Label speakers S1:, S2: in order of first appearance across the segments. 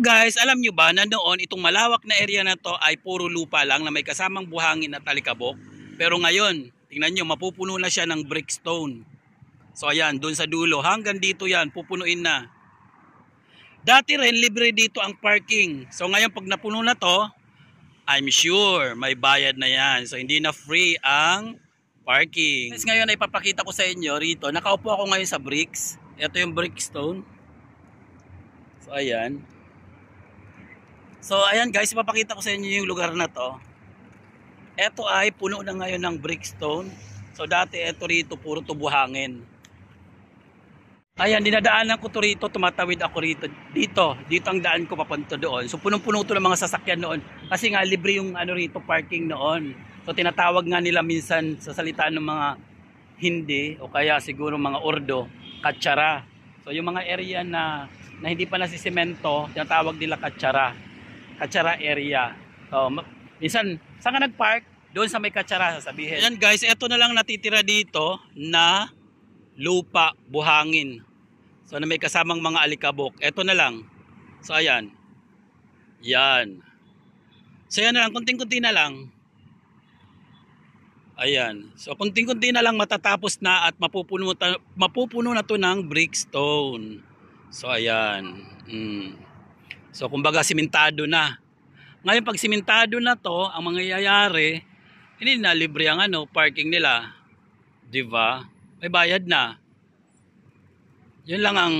S1: guys, alam nyo ba na noon itong malawak na area na to ay puro lupa lang na may kasamang buhangin at alikabok. Pero ngayon, tingnan nyo, mapupuno na siya ng brickstone. So ayan, dun sa dulo, hanggang dito yan, pupunuin na. Dati rin, libre dito ang parking. So ngayon, pag napuno na to, I'm sure may bayad na yan. So hindi na free ang parking. Guys, ngayon ay papakita ko sa inyo rito. Nakaupo ako ngayon sa bricks. Ito yung brickstone. So ayan. So ayan guys, ipapakita ko sa inyo yung lugar na to. Ito ay puno na ngayon ng brickstone. So dati ito rito puro tubuhangin. Ayan, dinadaanan ko to rito, tumatawid ako rito. Dito ang daan ko papunta doon. So punong-puno to ng mga sasakyan noon. Kasi nga libre yung ano rito parking noon. So tinatawag nga nila minsan sa salita ng mga Hindi o kaya siguro mga Urdo, katsara. So yung mga area na hindi pa nasisemento, tinatawag nila katsara. Katsara area. So, minsan, saan ka nagpark? Doon sa may katsara, sasabihin. Ayan guys, eto na lang natitira dito na lupa, buhangin. So, na may kasamang mga alikabok. Eto na lang. So, ayan. Yan. So, yan na lang. Kunting-kunti na lang. Ayan. So, kunting-kunti na lang matatapos na at mapupuno na to ng brickstone. So, ayan. So kumbaga simentado na. Ngayon pag simentado na to, ang mangyayari, hindi na libre ang parking nila. 'Di ba? May bayad na. 'Yun lang ang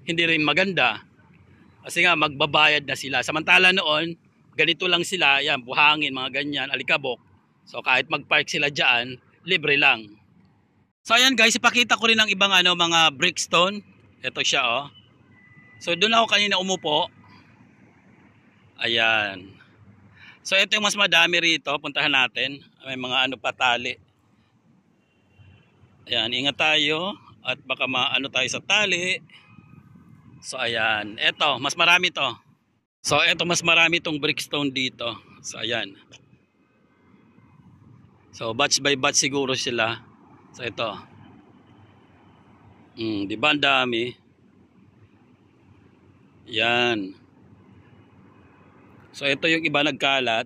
S1: hindi rin maganda. Kasi nga magbabayad na sila. Samantala noon, ganito lang sila, yan, buhangin, mga ganyan, alikabok. So kahit mag-park sila diyan, libre lang. So ayan guys, ipakita ko rin ang ibang mga brickstone. Ito siya oh. So doon ako kanina umupo. Ayan. So ito yung mas madami rito. Puntahan natin. May mga patali. Ayan. Ingat tayo. At baka tayo sa tali. So ayan. Ito. Mas marami to. So ito mas marami tong brickstone dito. So ayan. So batch by batch siguro sila. So ito. Diba ang dami? Yan. So ito yung iba nagkalat.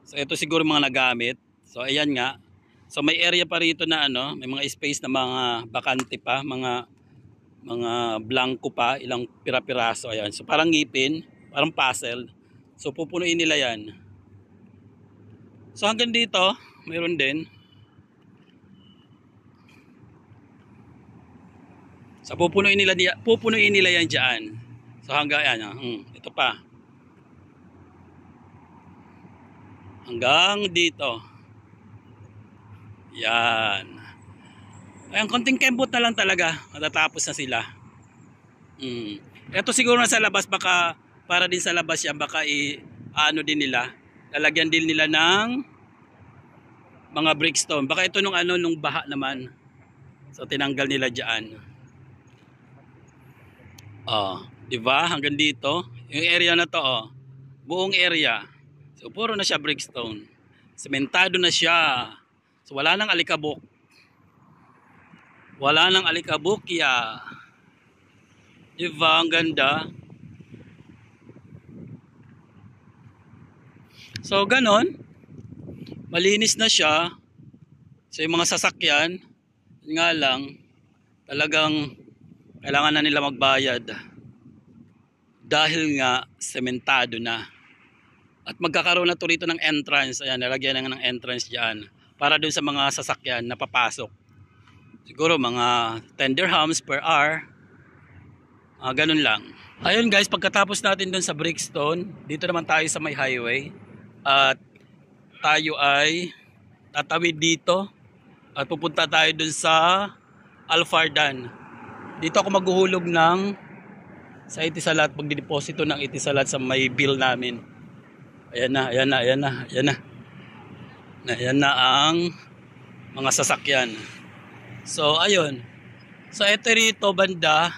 S1: So ito siguro mga nagamit. So ayan nga. So may area pa rito na may mga space na mga bakante pa, mga blanco pa, ilang pira-piraso. Ayan. So parang ngipin, parang puzzle. So pupunuin nila yan. So hanggang dito, mayroon din. So pupunuin nila yan diyan. So hanggang ito pa. Hanggang dito. Yan. Ayan, konting kembot na lang talaga. Matatapos na sila. Ito siguro na sa labas, baka para din sa labas yan, baka din nila. Lalagyan din nila ng mga brickstone. Baka ito nung baha naman. So tinanggal nila diyan. Diba? Hanggang dito. Yung area na to, buong area. So, puro na siya brickstone. Sementado na siya. So, wala nang alikabok. Wala nang alikabokya. Diba? Ang ganda. So, ganon. Malinis na siya. So, yung mga sasakyan, nga lang, talagang kailangan na nila magbayad. Dahil nga sementado na. At magkakaroon na to rito ng entrance. Ayan, nalagyan na ng entrance diyan para doon sa mga sasakyan na papasok. Siguro mga 10 dirhams per hour. Ganun lang. Ayun guys, pagkatapos natin doon sa brickstone, dito naman tayo sa may highway. At tayo ay tatawid dito at pupunta tayo doon sa Al Fardan. Dito ako maghuhulog sa Etisalat, pagdideposito ng Etisalat sa may bill namin. Ayan na ang mga sasakyan. So ayun. So ito rito banda,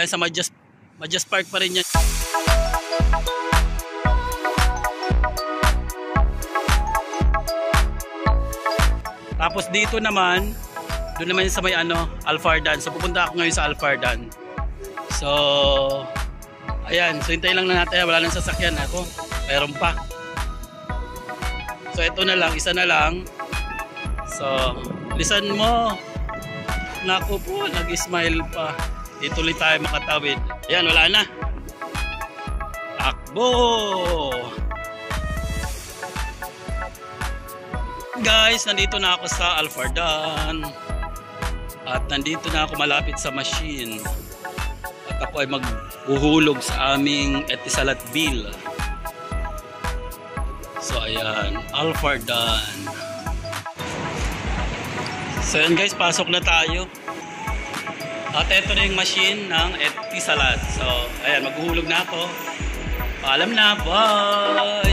S1: sa Majas Park pa rin yan. Tapos dito naman, doon naman sa may Al Fardan. So pupunta ako ngayon sa Al Fardan. So Ayan, so hintayin lang na natin. Wala nang sasakyan. Ako, mayroon pa. So ito na lang, isa na lang. So, lisan mo. Naku po, nag-smile pa. Dito ulit tayo makatawid. Ayan, wala na. Takbo! Guys, nandito na ako sa Alfardan. At nandito na ako malapit sa machine. At ako ay maghuhulog sa aming Etisalat bill. So ayan, Alfardan. So ayan guys, pasok na tayo. At ito na yung machine ng Etisalat. So ayan, maghuhulog na ako. Paalam na, bye!